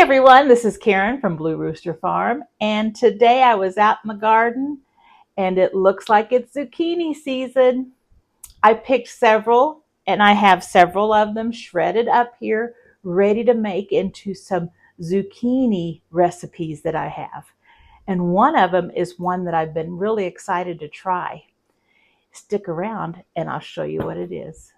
everyone, this is Karen from Blue Rooster Farm, and today I was out in the garden and it looks like it's zucchini season. I picked several and I have several of them shredded up here, ready to make into some zucchini recipes that I have. And one of them is one that I've been really excited to try. Stick around and I'll show you what it is.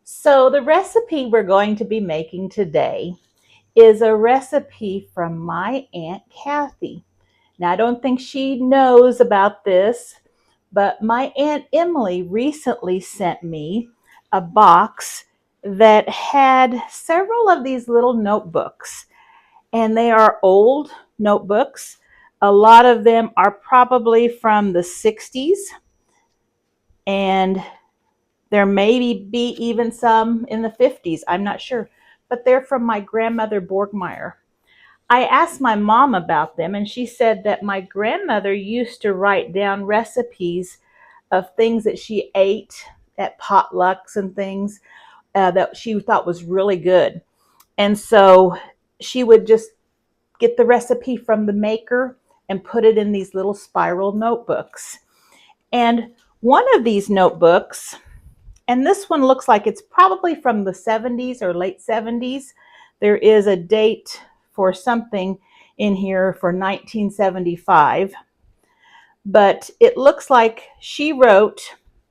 So the recipe we're going to be making today is a recipe from my Aunt Cathy. Now, I don't think she knows about this, but my Aunt Emily recently sent me a box that had several of these little notebooks, and they are old notebooks. A lot of them are probably from the 60s, and there may be even some in the 50s. I'm not sure, but they're from my grandmother Borgmeyer. I asked my mom about them, and she said that my grandmother used to write down recipes of things that she ate at potlucks and things that she thought was really good. And so she would just get the recipe from the maker and put it in these little spiral notebooks. And one of these notebooks, and this one looks like it's probably from the 70s or late 70s. There is a date for something in here for 1975. But it looks like she wrote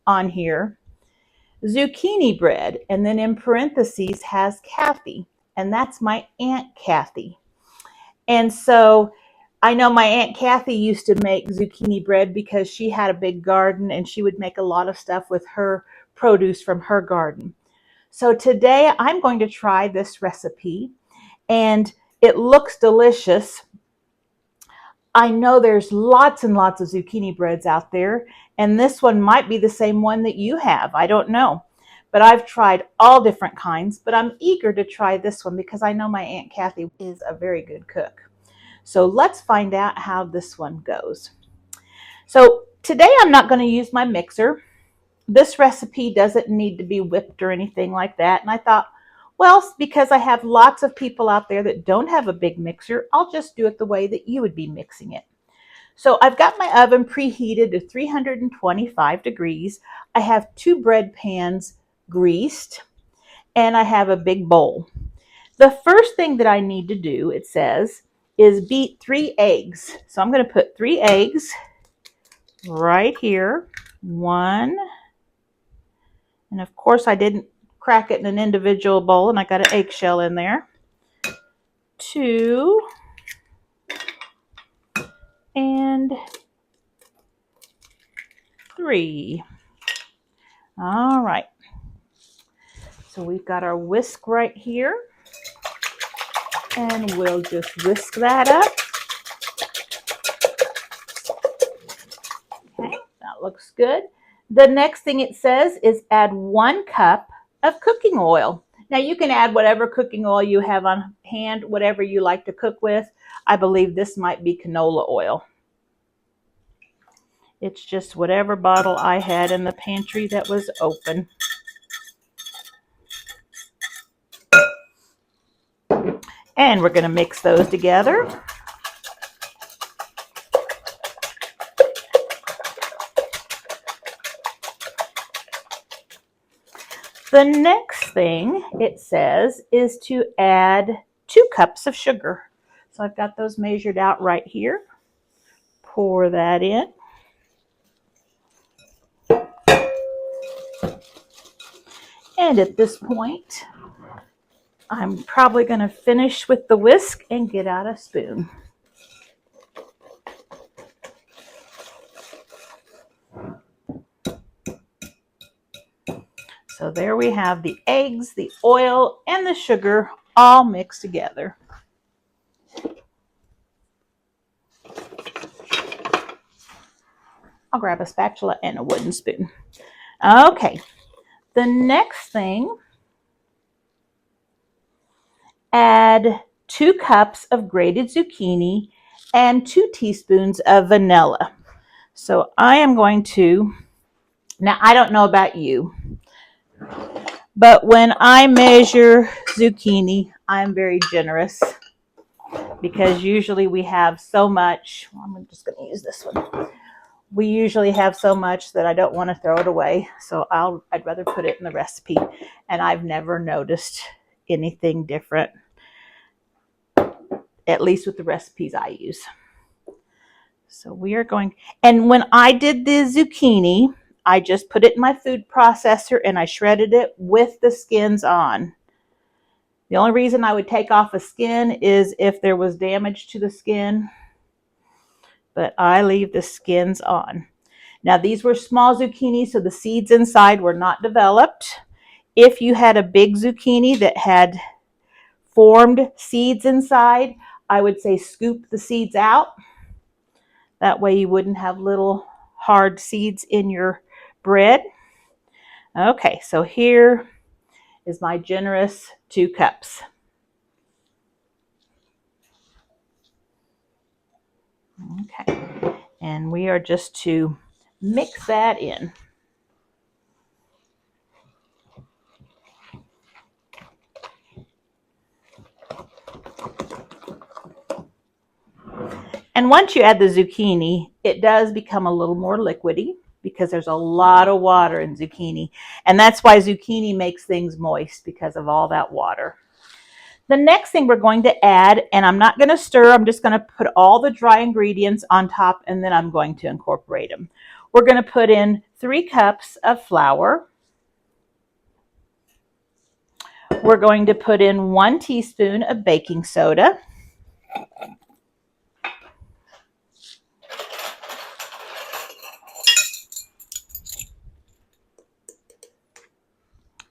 on here, zucchini bread, and then in parentheses has Kathy. And that's my Aunt Cathy. And so I know my Aunt Cathy used to make zucchini bread because she had a big garden and she would make a lot of stuff with her produce from her garden. So today I'm going to try this recipe and it looks delicious. I know there's lots and lots of zucchini breads out there, and this one might be the same one that you have. I don't know. But I've tried all different kinds, but I'm eager to try this one because I know my Aunt Cathy is a very good cook. So let's find out how this one goes. So today I'm not going to use my mixer. This recipe doesn't need to be whipped or anything like that. And I thought, well, because I have lots of people out there that don't have a big mixer, I'll just do it the way that you would be mixing it. So I've got my oven preheated to 325 degrees. I have 2 bread pans greased, and I have a big bowl. The first thing that I need to do, it says, is beat 3 eggs. So I'm going to put 3 eggs right here. 1. And of course I didn't crack it in an individual bowl, and I got an eggshell in there. 2. And 3. All right. So we've got our whisk right here. And we'll just whisk that up. Okay, that looks good. The next thing it says is add 1 cup of cooking oil. Now you can add whatever cooking oil you have on hand, whatever you like to cook with. I believe this might be canola oil. It's just whatever bottle I had in the pantry that was open. And we're going to mix those together. The next thing it says is to add 2 cups of sugar. So I've got those measured out right here. Pour that in. And at this point, I'm probably going to finish with the whisk and get out a spoon. So there we have the eggs, the oil, and the sugar all mixed together. I'll grab a spatula and a wooden spoon. Okay, the next thing, add 2 cups of grated zucchini and 2 teaspoons of vanilla. So I am going to, now I don't know about you, but when I measure zucchini, I'm very generous because usually we have so much. Well, I'm just going to use this one. We usually have so much that I don't want to throw it away, so I'd rather put it in the recipe, and I've never noticed anything different, at least with the recipes I use. So we are going, and when I did the zucchini, I just put it in my food processor and I shredded it with the skins on. The only reason I would take off a skin is if there was damage to the skin, but I leave the skins on. Now these were small zucchini, so the seeds inside were not developed. If you had a big zucchini that had formed seeds inside, I would say scoop the seeds out. That way you wouldn't have little hard seeds in your bread. Okay, so here is my generous 2 cups. Okay, and we are just to mix that in. And once you add the zucchini, it does become a little more liquidy because there's a lot of water in zucchini. And that's why zucchini makes things moist, because of all that water. The next thing we're going to add, and I'm not going to stir, I'm just going to put all the dry ingredients on top and then I'm going to incorporate them. We're going to put in 3 cups of flour. We're going to put in 1 teaspoon of baking soda.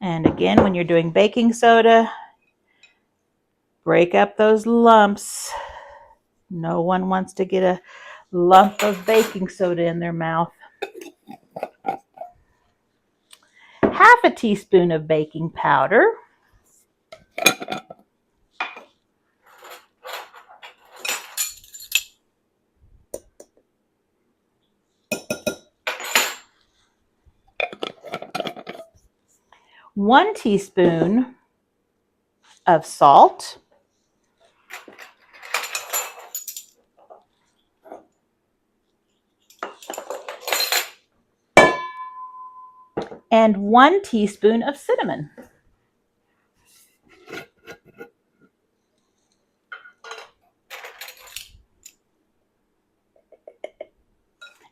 And again, when you're doing baking soda, break up those lumps. No one wants to get a lump of baking soda in their mouth. Half a teaspoon of baking powder. One teaspoon of salt. And 1 teaspoon of cinnamon.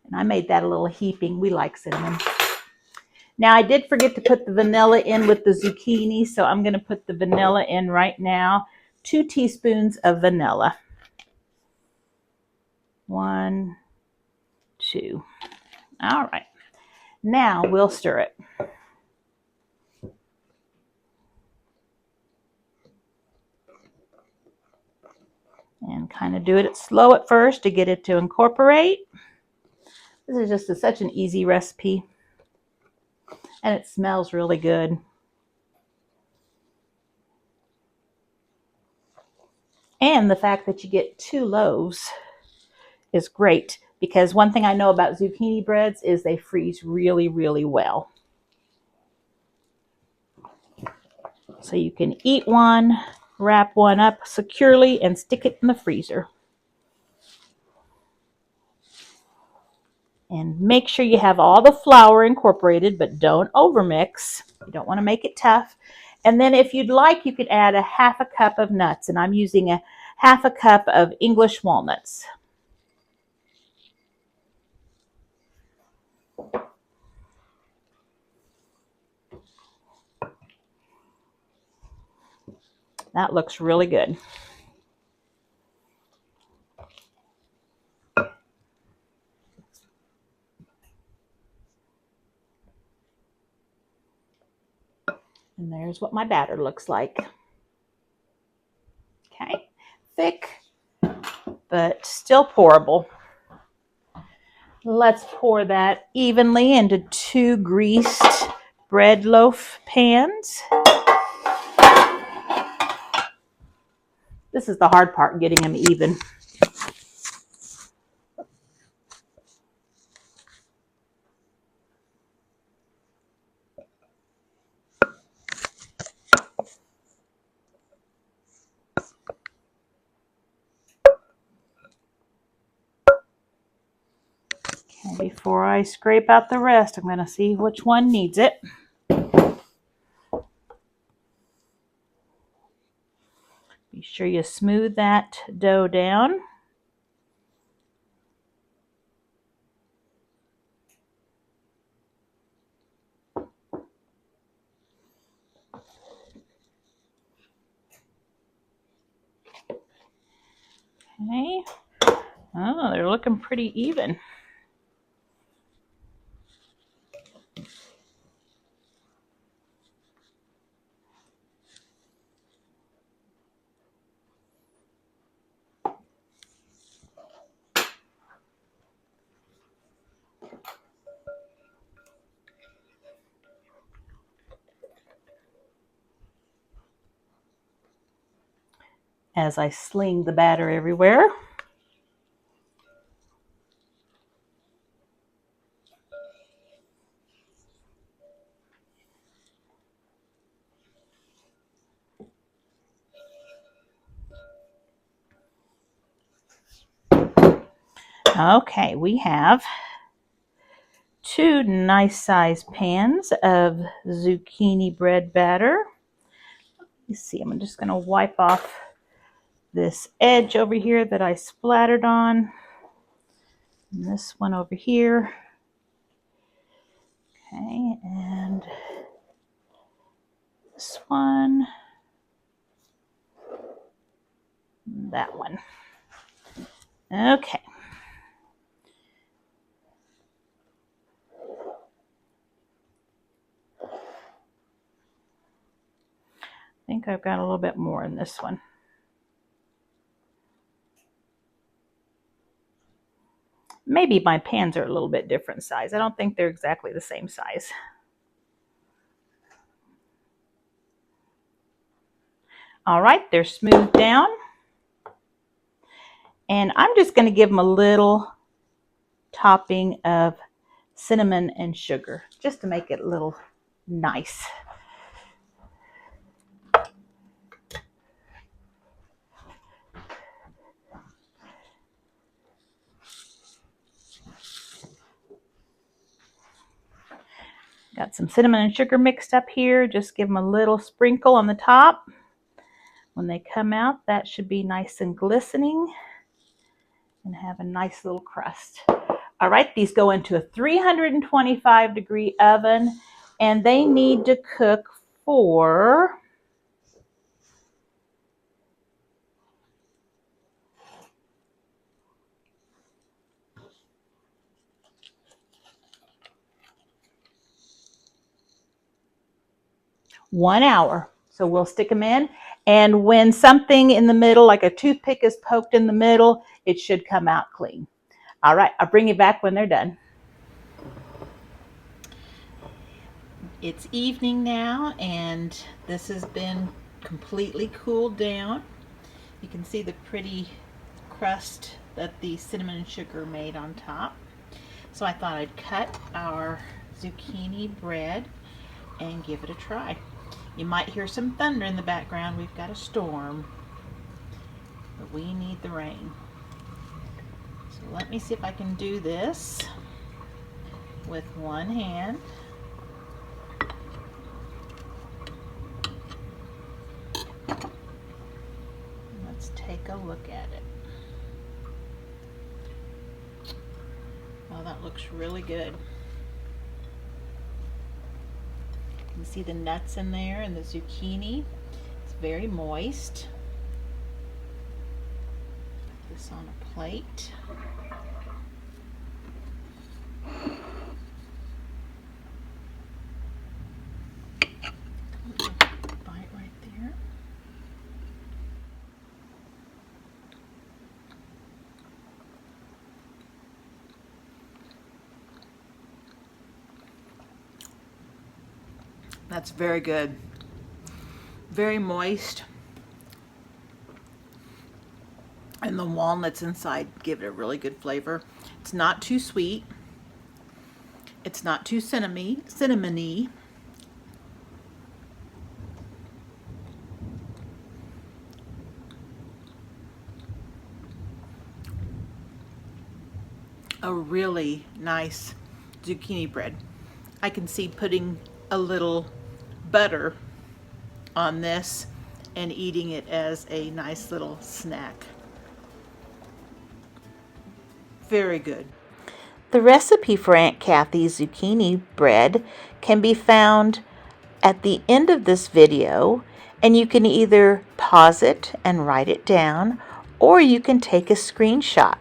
And I made that a little heaping. We like cinnamon. Now I did forget to put the vanilla in with the zucchini, so I'm going to put the vanilla in right now. 2 teaspoons of vanilla. 1, 2. All right. Now we'll stir it. And kind of do it slow at first to get it to incorporate. This is just such an easy recipe. And it smells really good. And the fact that you get 2 loaves is great, because one thing I know about zucchini breads is they freeze really, really well. So you can eat one, wrap one up securely, and stick it in the freezer. And make sure you have all the flour incorporated, but don't overmix. You don't want to make it tough. And then if you'd like, you could add a half a cup of nuts, and I'm using a half a cup of English walnuts. That looks really good. And there's what my batter looks like. Okay, thick, but still pourable. Let's pour that evenly into 2 greased bread loaf pans. This is the hard part, getting them even. Okay, before I scrape out the rest, I'm going to see which one needs it. Be sure you smooth that dough down. Okay. Oh, they're looking pretty even. As I sling the batter everywhere. Okay, we have 2 nice sized pans of zucchini bread batter. You see, I'm just going to wipe off this edge over here that I splattered on. And this one over here. Okay, and this one. That one. Okay. I think I've got a little bit more in this one. Maybe my pans are a little bit different size. I don't think they're exactly the same size. All right, they're smoothed down. And I'm just going to give them a little topping of cinnamon and sugar, just to make it a little nice. Got some cinnamon and sugar mixed up here. Just give them a little sprinkle on the top. When they come out, that should be nice and glistening and have a nice little crust. All right, these go into a 325-degree oven, and they need to cook for 1 hour. So we'll stick them in, and when something in the middle, like a toothpick, is poked in the middle, it should come out clean. All right, I'll bring you back when they're done. It's evening now, and this has been completely cooled down. You can see the pretty crust that the cinnamon and sugar made on top. So I thought I'd cut our zucchini bread and give it a try. You might hear some thunder in the background. We've got a storm, but we need the rain. So let me see if I can do this with one hand. Let's take a look at it. Oh, that looks really good. You can see the nuts in there and the zucchini. It's very moist. Put this on a plate. Bite right there. That's very good. Very moist. And the walnuts inside give it a really good flavor. It's not too sweet. It's not too cinnamony. A really nice zucchini bread. I can see putting a little butter on this and eating it as a nice little snack. Very good. The recipe for Aunt Cathy's zucchini bread can be found at the end of this video, and you can either pause it and write it down, or you can take a screenshot.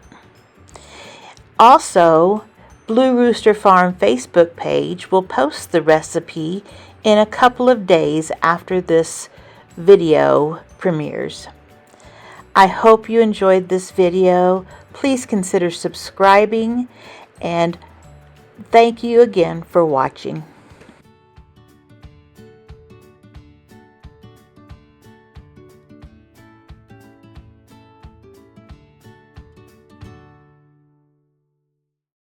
Also, Blue Rooster Farm Facebook page will post the recipe in a couple of days after this video premieres. I hope you enjoyed this video. Please consider subscribing, and thank you again for watching.